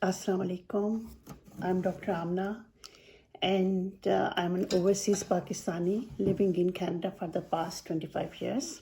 Assalamu alaikum. I'm Dr. Amna, and I'm an overseas Pakistani living in Canada for the past 25 years.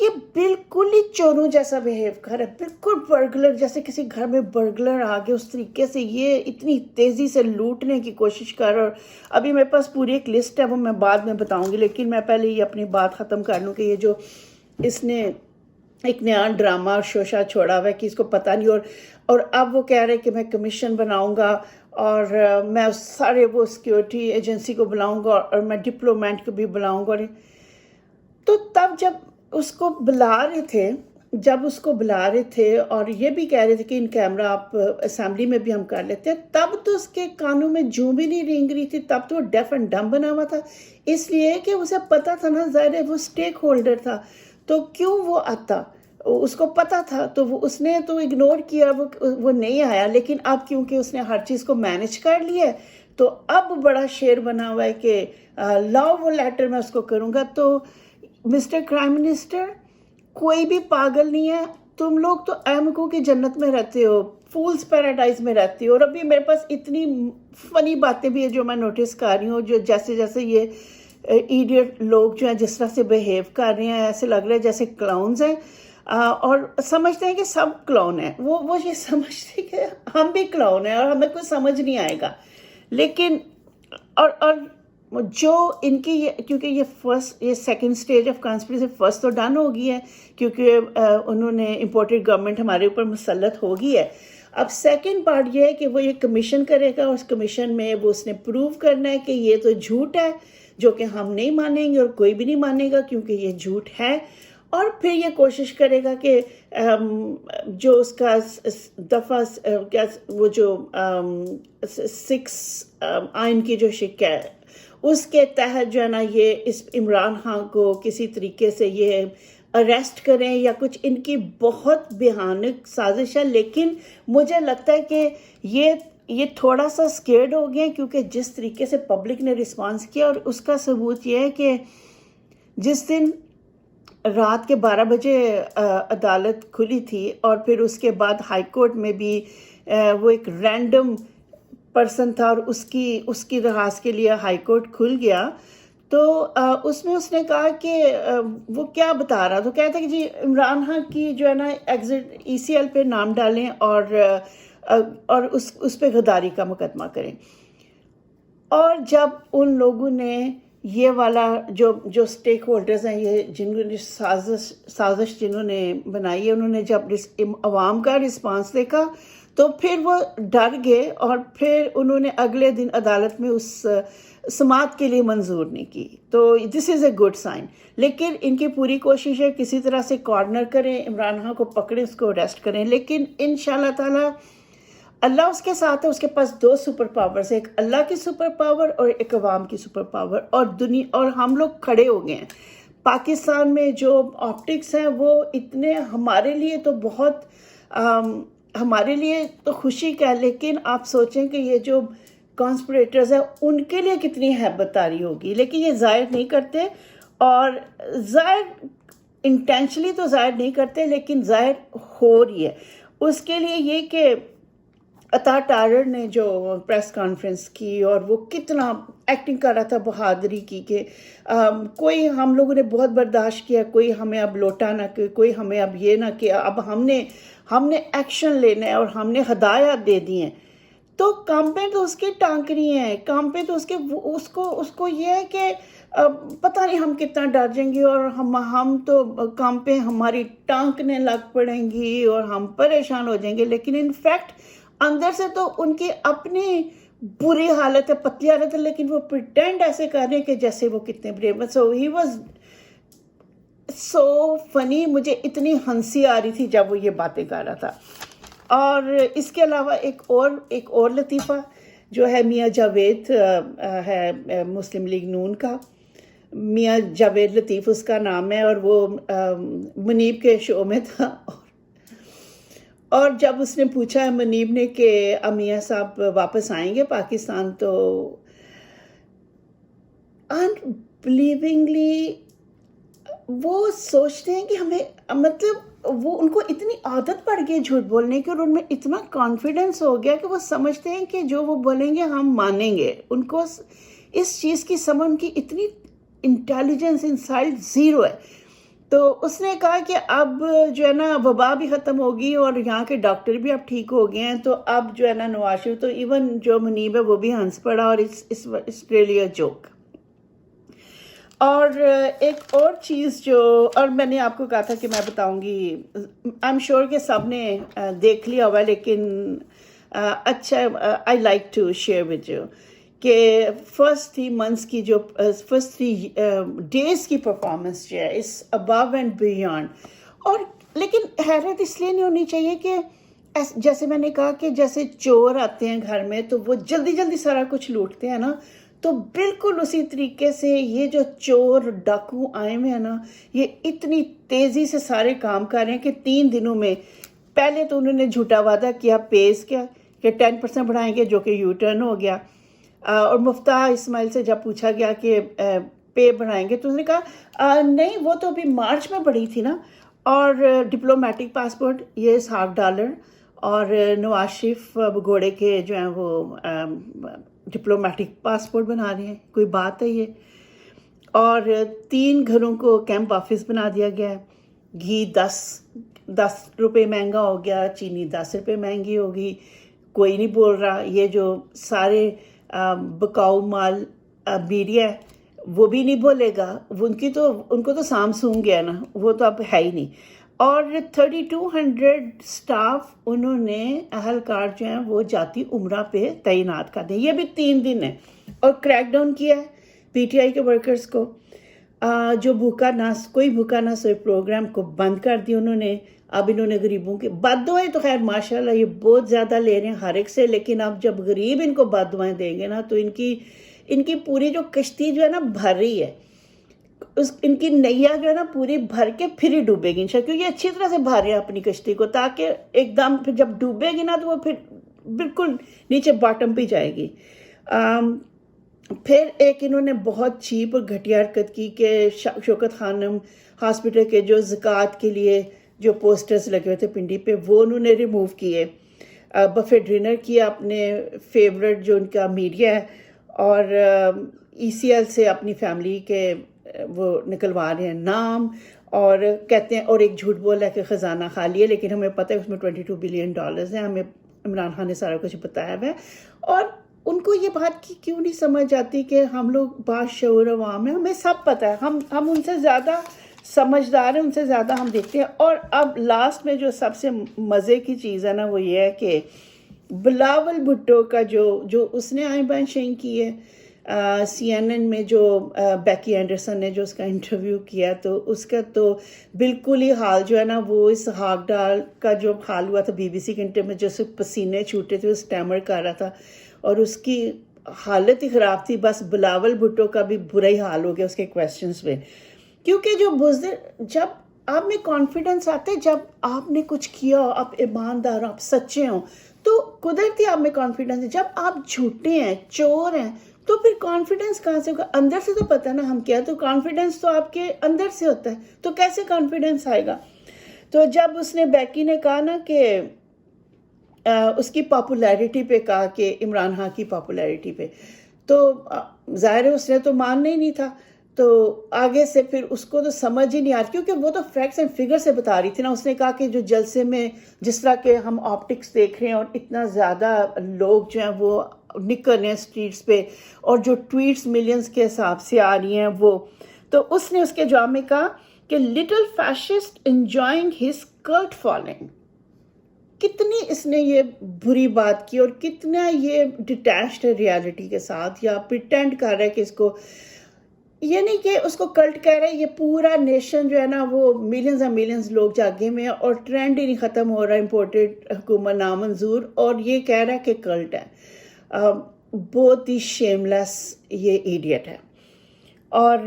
یہ بالکل ہی چوروں جیسا behave کر رہا ہے، بالکل برگلر جیسے کسی گھر میں برگلر آ گیا اس طریقے سے یہ اتنی تیزی سے لوٹنے کی کوشش کر رہا. اور ابھی میرے پاس پوری ایک لسٹ ہے، وہ میں بعد میں بتاؤں گی، لیکن میں پہلے یہ اپنی بات ختم کر لوں کہ یہ جو اس نے ایک نیا ڈرامہ اور شوشا چھوڑا ہوا ہے کہ اس کو پتہ نہیں، اور اب وہ کہہ رہے کہ میں کمیشن بناؤں گا اور میں سارے وہ سیکیورٹی ایجنسی کو بلاؤں گا اور میں ڈپلومیٹ کو بھی بلاؤں گا. تو تب جب اس کو بلا رہے تھے اور یہ بھی کہہ رہے تھے کہ ان کیمرہ آپ اسمبلی میں بھی ہم کر لیتے ہیں، تب تو اس کے کانوں میں جوں بھی نہیں رینگ رہی تھی، تب تو وہ ڈیف اینڈ ڈم بنا ہوا تھا، اس لیے کہ اسے پتا تھا نا، ظاہر ہے وہ اسٹیک ہولڈر تھا، تو کیوں وہ آتا، اس کو پتا تھا تو اس نے تو اگنور کیا، وہ نہیں آیا. لیکن اب کیونکہ اس نے ہر چیز کو مینج کر لیا ہے تو اب بڑا شیر بنا ہوا ہے کہ لاؤ وہ لیٹر میں اس کو کروں گا. تو مسٹر کرائم منسٹر، کوئی بھی پاگل نہیں ہے، تم لوگ تو احمقوں کی جنت میں رہتے ہو، فولز پیراڈائز میں رہتے ہو. اور ابھی میرے پاس اتنی فنی باتیں بھی ہیں جو میں نوٹس کر رہی ہوں، جو جیسے یہ ایڈیٹ لوگ جو ہیں جس طرح سے بیہیو کر رہے ہیں، ایسے لگ رہا ہے جیسے کلاؤنز ہیں، اور سمجھتے ہیں کہ سب کلاؤن ہیں. وہ یہ سمجھتے ہیں کہ ہم بھی کلاؤن ہیں اور ہمیں کوئی سمجھ نہیں آئے گا. لیکن اور جو ان کی کیونکہ یہ second stage of conspiracy, first تو ڈن ہو گئی ہے کیونکہ انہوں نے امپورٹڈ گورنمنٹ ہمارے اوپر مسلط ہو گئی ہے. اب سیکنڈ پارٹ یہ ہے کہ وہ یہ کمیشن کرے گا، اس کمیشن میں وہ اس نے پروو کرنا ہے کہ یہ تو جھوٹ ہے، جو کہ ہم نہیں مانیں گے اور کوئی بھی نہیں مانے گا کیونکہ یہ جھوٹ ہے. اور پھر یہ کوشش کرے گا کہ جو اس کا دفعہ وہ جو 6 آئین کی جو شق ہے اس کے تحت جو ہے نا یہ اس عمران خان کو کسی طریقے سے یہ اریسٹ کریں یا کچھ، ان کی بہت بھیانک سازش ہے. لیکن مجھے لگتا ہے کہ یہ تھوڑا سا سکیئرڈ ہو گئے کیونکہ جس طریقے سے پبلک نے رسپانس کیا، اور اس کا ثبوت یہ ہے کہ جس دن رات کے 12 بجے عدالت کھلی تھی اور پھر اس کے بعد ہائی کورٹ میں بھی وہ ایک رینڈم پرسن تھا اور اس کی درخواست کے لیے ہائی کورٹ کھل گیا، تو اس میں اس نے کہا کہ وہ کیا بتا رہا، تو کہتا کہ جی عمران خان کی جو ہے نا ایگزٹ ECL پہ نام ڈالیں اور اس پہ غداری کا مقدمہ کریں. اور جب ان لوگوں نے یہ والا جو سٹیک ہولڈرز ہیں، یہ جنہوں نے سازش جنہوں نے بنائی ہے، انہوں نے جب عوام کا رسپانس دیکھا تو پھر وہ ڈر گئے اور پھر انہوں نے اگلے دن عدالت میں اس سماعت کے لیے منظور نہیں کی. تو this is a good sign. لیکن ان کی پوری کوشش ہے کسی طرح سے کارنر کریں، عمران خان کو پکڑیں، اس کو اریسٹ کریں. لیکن انشاءاللہ تعالی اللہ اس کے ساتھ ہے. اس کے پاس 2 سپر پاورز ہیں، ایک اللہ کی سپر پاور اور ایک عوام کی سپر پاور. اور ہم لوگ کھڑے ہو گئے ہیں. پاکستان میں جو آپٹکس ہیں وہ اتنے ہمارے لیے تو بہت ہمارے لیے تو خوشی کا ہے، لیکن آپ سوچیں کہ یہ جو کانسپریٹرز ہیں ان کے لیے کتنی ہیبت طاری ہوگی. لیکن یہ ظاہر نہیں کرتے، اور ظاہر انٹینشنلی تو ظاہر نہیں کرتے، لیکن ظاہر ہو رہی ہے. اس کے لیے یہ کہ عطا ٹارر نے جو پریس کانفرنس کی اور وہ کتنا ایکٹنگ کر رہا تھا بہادری کی کہ کوئی ہم لوگوں نے بہت برداشت کیا، کوئی ہمیں اب لوٹا نہ کہ کوئی ہمیں اب یہ نہ کہ اب ہم نے ایکشن لینا ہے اور ہم نے ہدایات دے دی ہیں. تو کام پہ تو اس کے ٹانکری ہیں، کام پہ تو اس کو یہ ہے کہ پتہ نہیں ہم کتنا ڈر جائیں گے اور ہم تو کام پہ ہماری ٹانکنے لگ پڑیں گی اور ہم پریشان ہو جائیں گے. لیکن انفیکٹ اندر سے تو ان کی اپنی بری حالت ہے، پتلی حالت ہے، لیکن وہ پریٹینڈ ایسے کر رہے ہیں کہ جیسے وہ کتنے brave. So he was so فنی. مجھے اتنی ہنسی آ رہی تھی جب وہ یہ باتیں کر رہا تھا. اور اس کے علاوہ ایک اور لطیفہ جو ہے میاں جاوید ہے مسلم لیگ نون کا، میاں جاوید لطیف اس کا نام ہے، اور وہ منیب کے شو میں تھا. اور جب اس نے پوچھا منیب نے کہ میاں صاحب واپس آئیں گے پاکستان، تو انبلیونگلی وہ سوچتے ہیں کہ ہمیں مطلب وہ ان کو اتنی عادت پڑ گئی جھوٹ بولنے کی اور ان میں اتنا کانفیڈنس ہو گیا کہ وہ سمجھتے ہیں کہ جو وہ بولیں گے ہم مانیں گے. ان کو اس چیز کی سمجھ، ان کی اتنی انٹیلیجنس انسائٹ زیرو ہے. تو اس نے کہا کہ اب جو ہے نا وبا بھی ختم ہوگی اور یہاں کے ڈاکٹر بھی اب ٹھیک ہو گئے ہیں، تو اب جو ہے نا نواز شریف تو ایون جو منیب ہے وہ بھی ہنس پڑا، اور اس ریلی جوک. اور ایک اور چیز جو، اور میں نے آپ کو کہا تھا کہ میں بتاؤں گی، آئی ایم شیور کہ سب نے دیکھ لیا ہوا، لیکن اچھا I like to share with you کہ فرسٹ 3 منتھس کی جو فرسٹ 3 ڈیز کی پرفارمنس جو ہے اس ابو اینڈ بیانڈ. اور لیکن حیرت اس لیے نہیں ہونی چاہیے کہ جیسے میں نے کہا کہ جیسے چور آتے ہیں گھر میں تو وہ جلدی جلدی سارا کچھ لوٹتے ہیں نا، تو بالکل اسی طریقے سے یہ جو چور ڈاکو آئے ہوئے ہیں نا، یہ اتنی تیزی سے سارے کام کر رہے ہیں کہ 3 دنوں میں پہلے تو انہوں نے جھوٹا وعدہ کیا پیز کیا کہ 10% بڑھائیں گے، جو کہ یو ٹرن ہو گیا. اور مفتاح اسماعیل سے جب پوچھا گیا کہ پے بڑھائیں گے تو اس نے کہا نہیں وہ تو ابھی مارچ میں بڑھی تھی نا. اور ڈپلومیٹک پاسپورٹ یہ $50 اور نواز شریف گھوڑے کے جو ہیں وہ ڈپلومیٹک پاسپورٹ بنا رہے ہیں، کوئی بات ہے یہ؟ اور 3 گھروں کو کیمپ آفس بنا دیا گیا ہے. گھی 10 روپے مہنگا ہو گیا، چینی 10 روپے مہنگی ہوگی، کوئی نہیں بول رہا. یہ جو سارے بکاؤ مال میڈیا ہے وہ بھی نہیں بولے گا، ان کو تو سامسونگ گیا نا، وہ تو اب ہے ہی نہیں. اور 3200 سٹاف انہوں نے اہلکار جو ہیں وہ جاتی عمرہ پہ تعینات کر دیں. یہ بھی 3 دن ہے. اور کریک ڈاؤن کیا ہے پی ٹی آئی کے ورکرز کو، جو کوئی بھوکا نہ سوئے پروگرام کو بند کر دی انہوں نے. اب انہوں نے غریبوں کے بد دعائیں تو خیر ماشاءاللہ یہ بہت زیادہ لے رہے ہیں ہر ایک سے، لیکن اب جب غریب ان کو بد دعائیں دیں گے نا تو ان کی پوری جو کشتی جو ہے نا بھر رہی ہے، ان کی نیا جو ہے نا پوری بھر کے پھر ہی ڈوبے گی انشاءاللہ، کیونکہ یہ اچھی طرح سے بھر رہے ہیں اپنی کشتی کو، تاکہ ایک دم پھر جب ڈوبے گی نا تو وہ پھر بالکل نیچے باٹم پہ جائے گی. پھر ایک انہوں نے بہت چیپ اور گھٹیا حرکت کی کہ شوکت خانم ہاسپٹل کے جو زکوٰۃ کے لیے جو پوسٹرز لگے ہوئے تھے پنڈی پہ وہ انہوں نے ریموو کیے. بفے ڈنر کیا اپنے فیورٹ جو ان کا میڈیا ہے، اور ای سی ایل سے اپنی فیملی کے وہ نکلوا رہے ہیں نام، اور کہتے ہیں، اور ایک جھوٹ بولا ہے کہ خزانہ خالی ہے، لیکن ہمیں پتہ ہے اس میں $22 بلین ہیں، ہمیں عمران خان نے سارا کچھ بتایا ہوا ہے. اور ان کو یہ بات کی کیوں نہیں سمجھ آتی کہ ہم لوگ باشعور عوام ہیں، ہمیں سب پتہ ہے، ہم ان سے زیادہ سمجھدار ہیں، ان سے زیادہ ہم دیکھتے ہیں. اور اب لاسٹ میں جو سب سے مزے کی چیز ہے نا وہ یہ ہے کہ بلاول بھٹو کا جو اس نے آئیں بائیں شیں کی ہے CNN میں، جو بیکی اینڈرسن نے جو اس کا انٹرویو کیا، تو اس کا تو بالکل ہی حال جو ہے نا وہ اس ہاک ڈال کا جو حال ہوا تھا BBC کے انٹرویو میں، جو سے پسینے چھوٹے تھے، وہ اسٹیمر کر رہا تھا اور اس کی حالت ہی خراب تھی. بس بلاول بھٹو کا بھی برا ہی حال ہو گیا اس کے کویسچنز میں، کیونکہ جو بزدل، جب آپ میں کانفیڈنس آتا ہے، جب آپ نے کچھ کیا، آپ ایماندار، آپ سچے ہوں، تو قدرتی آپ میں کانفیڈنس ہے. جب آپ جھوٹے ہیں، چور ہیں، تو پھر کانفیڈنس کہاں سے ہوگا؟ اندر سے تو پتہ نا ہم کیا، تو کانفیڈنس تو آپ کے اندر سے ہوتا ہے، تو کیسے کانفیڈنس آئے گا؟ تو جب اس نے بیکی نے کہا نا کہ اس کی پاپولیرٹی پہ کہا کہ عمران خان کی پاپولیرٹی پہ، تو ظاہر ہے اس نے تو ماننا ہی نہیں تھا. تو آگے سے پھر اس کو تو سمجھ ہی نہیں آ رہی، کیونکہ وہ تو فیکٹس اینڈ فگر سے بتا رہی تھی نا. اس نے کہا کہ جو جلسے میں جس طرح کے ہم آپٹکس دیکھ رہے ہیں اور اتنا زیادہ لوگ جو ہیں وہ نکل رہے ہیں اسٹریٹس پہ، اور جو ٹویٹس ملینز کے حساب سے آ رہی ہیں وہ، تو اس نے اس کے جواب میں کہا کہ little fascist enjoying his cult following. کتنی اس نے یہ بری بات کی، اور کتنا یہ ڈیٹیچڈ ہے ریالٹی کے ساتھ، یا پریٹینڈ کر رہا ہے کہ اس کو، یہ نہیں کہ اس کو کلٹ کہہ رہے ہیں. یہ پورا نیشن جو ہے نا وہ ملینز اینڈ ملینز لوگ جاگے میں ہیں، اور ٹرینڈ ہی نہیں ختم ہو رہا، امپورٹڈ حکومت نامنظور، اور یہ کہہ رہا ہے کہ کلٹ ہے. بہت ہی شیم لیس یہ ایڈیٹ ہے. اور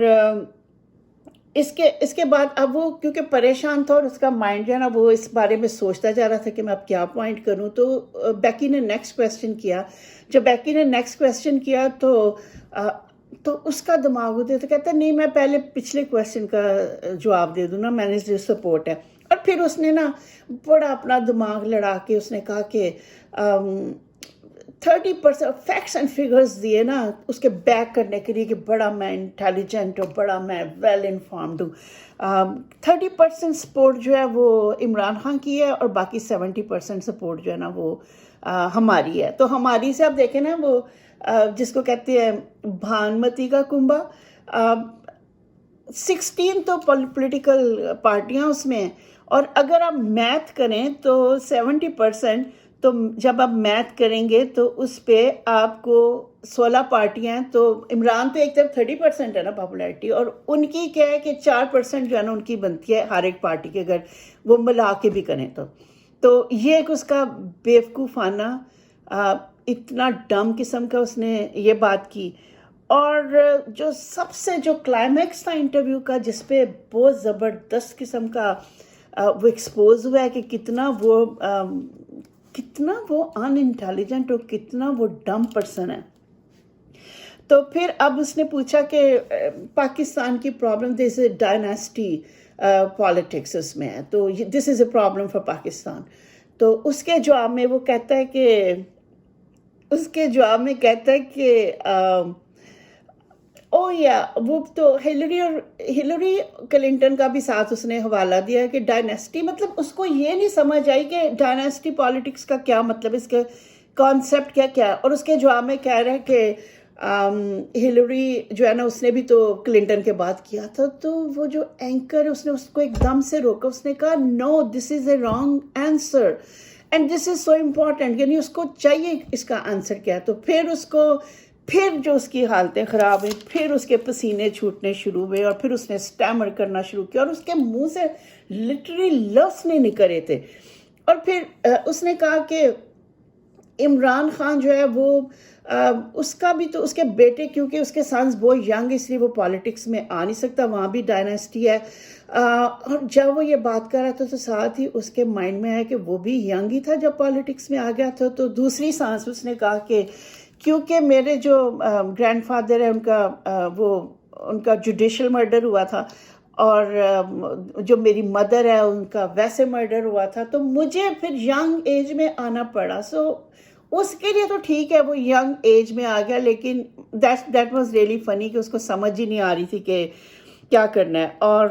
اس کے بعد اب وہ کیونکہ پریشان تھا اور اس کا مائنڈ جو ہے نا وہ اس بارے میں سوچتا جا رہا تھا کہ میں اب کیا پوائنٹ کروں، تو بیکی نے نیکسٹ کویسچن کیا. جب بیکی نے نیکسٹ کویسچن کیا تو اس کا دماغ ہوتے تو کہتا ہے نہیں میں پہلے پچھلے کویسچن کا جواب دے دوں نا، میں نے جو سپورٹ ہے. اور پھر اس نے نا بڑا اپنا دماغ لڑا کے اس نے کہا کہ 30% فیکٹس اینڈ فگرز دیے نا اس کے بیک کرنے کے لیے کہ بڑا میں انٹیلیجنٹ ہوں, بڑا میں ویل انفارمڈ ہوں. 30% سپورٹ جو ہے وہ عمران خان کی ہے اور باقی 70% سپورٹ جو ہے نا وہ ہماری ہے. تو ہماری سے آپ دیکھیں نا وہ جس کو کہتے ہیں بھانمتی کا کنبہ, 16 تو پولیٹیکل پارٹیاں اس میں ہیں, اور اگر آپ میتھ کریں تو 70%, تو جب آپ میتھ کریں گے تو اس پہ آپ کو 16 پارٹیاں ہیں, تو عمران تو ایک طرف 30% ہے نا پاپولیرٹی, اور ان کی کیا ہے کہ 4% جو ہے نا ان کی بنتی ہے ہر ایک پارٹی کے, اگر وہ ملا کے بھی کریں تو یہ ایک اس کا بیوقوفانہ اتنا ڈم قسم کا اس نے یہ بات کی. اور جو سب سے جو کلائمیکس تھا انٹرویو کا, جس پہ بہت زبردست قسم کا وہ ایکسپوز ہوا ہے کہ کتنا وہ ان انٹیلیجنٹ اور کتنا وہ ڈم پرسن ہے. تو پھر اب اس نے پوچھا کہ پاکستان کی problem this a dynasty politics اس میں ہے, تو this is a problem for Pakistan. تو اس کے جواب میں وہ کہتا ہے کہ او یا وہ تو ہلری کلنٹن کا بھی ساتھ اس نے حوالہ دیا کہ ڈائناسٹی مطلب اس کو یہ نہیں سمجھ آئی کہ ڈائناسٹی پالیٹکس کا کیا مطلب, اس کا کانسیپٹ کیا ہے. اور اس کے جواب میں کہہ رہا ہے کہ ہلری جو ہے نا اس نے بھی تو کلنٹن کے بات کیا تھا, تو وہ جو اینکر اس نے اس کو ایک دم سے روکا, اس نے کہا no this is a wrong answer and this is so important, یعنی اس کو چاہیے اس کا آنسر کیا. تو پھر جو اس کی حالتیں خراب ہوئی, پھر اس کے پسینے چھوٹنے شروع ہوئے, اور پھر اس نے اسٹیمر کرنا شروع کیا, اور اس کے منہ سے لٹرلی لفظ نہیں نکلے تھے. اور پھر اس نے کہا کہ عمران خان جو ہے وہ اس کا بھی تو اس کے بیٹے, کیونکہ اس کے سنز بہت ینگ اس لیے وہ پالیٹکس میں آ نہیں سکتا, وہاں بھی ڈائناسٹی ہے. اور جب وہ یہ بات کر رہا تھا تو ساتھ ہی اس کے مائنڈ میں آیا کہ وہ بھی ینگ ہی تھا جب پالیٹکس میں آ گیا تھا. تو دوسری سانس اس نے کہا کہ کیونکہ میرے جو گرینڈ فادر ہے ان کا جوڈیشل مرڈر ہوا تھا, اور جو میری مدر ہے ان کا ویسے مرڈر ہوا تھا, تو مجھے پھر ینگ ایج میں آنا پڑا. سو اس کے لیے تو ٹھیک ہے وہ ینگ ایج میں آ گیا, لیکن دیٹ واز ریئلی فنی کہ اس کو سمجھ ہی نہیں آ رہی تھی کہ کیا کرنا ہے. اور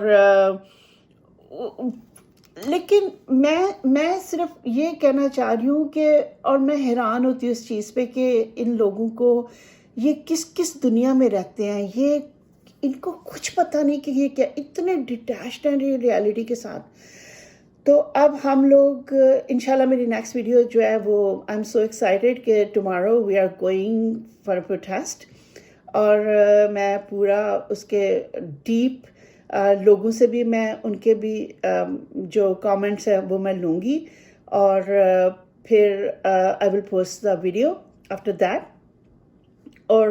لیکن میں صرف یہ کہنا چاہ رہی ہوں کہ, اور میں حیران ہوتی ہوں اس چیز پہ کہ ان لوگوں کو یہ کس دنیا میں رہتے ہیں, یہ ان کو کچھ پتہ نہیں کہ یہ کیا, اتنے ڈیٹیچڈ ہیں ریالٹی کے ساتھ. تو اب ہم لوگ انشاءاللہ میری نیکسٹ ویڈیو جو ہے وہ آئی ایم سو ایکسائٹیڈ کہ tomorrow we are going for a protest, اور میں پورا اس کے ڈیپ لوگوں سے بھی میں ان کے بھی جو کامنٹس ہیں وہ میں لوں گی, اور پھر I will post the video after that. اور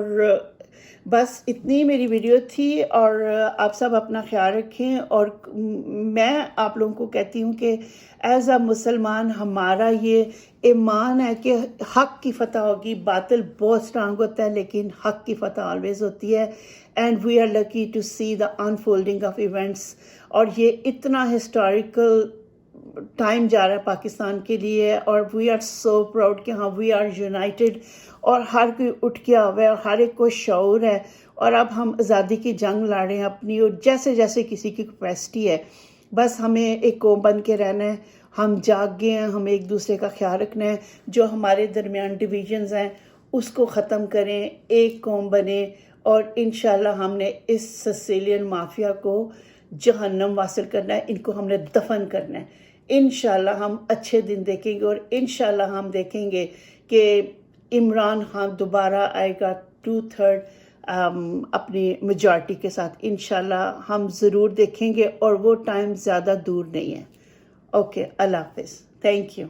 بس اتنی میری ویڈیو تھی, اور آپ سب اپنا خیال رکھیں. اور میں آپ لوگوں کو کہتی ہوں کہ ایز اے مسلمان ہمارا یہ ایمان ہے کہ حق کی فتح ہوگی. باطل بہت اسٹرانگ ہوتا ہے لیکن حق کی فتح آلویز ہوتی ہے. And we are lucky to see the unfolding of events. اور یہ اتنا ہسٹوریکل ٹائم جا رہا ہے پاکستان کے لیے, اور وی آر سو پراؤڈ کہ ہاں وی آر یونائٹیڈ, اور ہر کوئی اٹھ کے ہوا ہے, اور ہر ایک کو شعور ہے. اور اب ہم آزادی کی جنگ لڑ رہے ہیں اپنی, اور جیسے کسی کی کیپیسٹی ہے, بس ہمیں ایک قوم بن کے رہنا ہے. ہم جاگ گئے ہیں, ہمیں ایک دوسرے کا خیال رکھنا ہے. جو ہمارے درمیان ڈویژنز ہیں اس کو ختم کریں, ایک قوم بنے, اور انشاءاللہ ہم نے اس سسیلین مافیا کو جہنم واصل کرنا ہے. ان کو ہم نے دفن کرنا ہے. انشاءاللہ ہم اچھے دن دیکھیں گے, اور انشاءاللہ ہم دیکھیں گے کہ عمران خان دوبارہ آئے گا 2/3 اپنی میجارٹی کے ساتھ. انشاءاللہ ہم ضرور دیکھیں گے, اور وہ ٹائم زیادہ دور نہیں ہے. اوکے, اللہ حافظ. Thank you.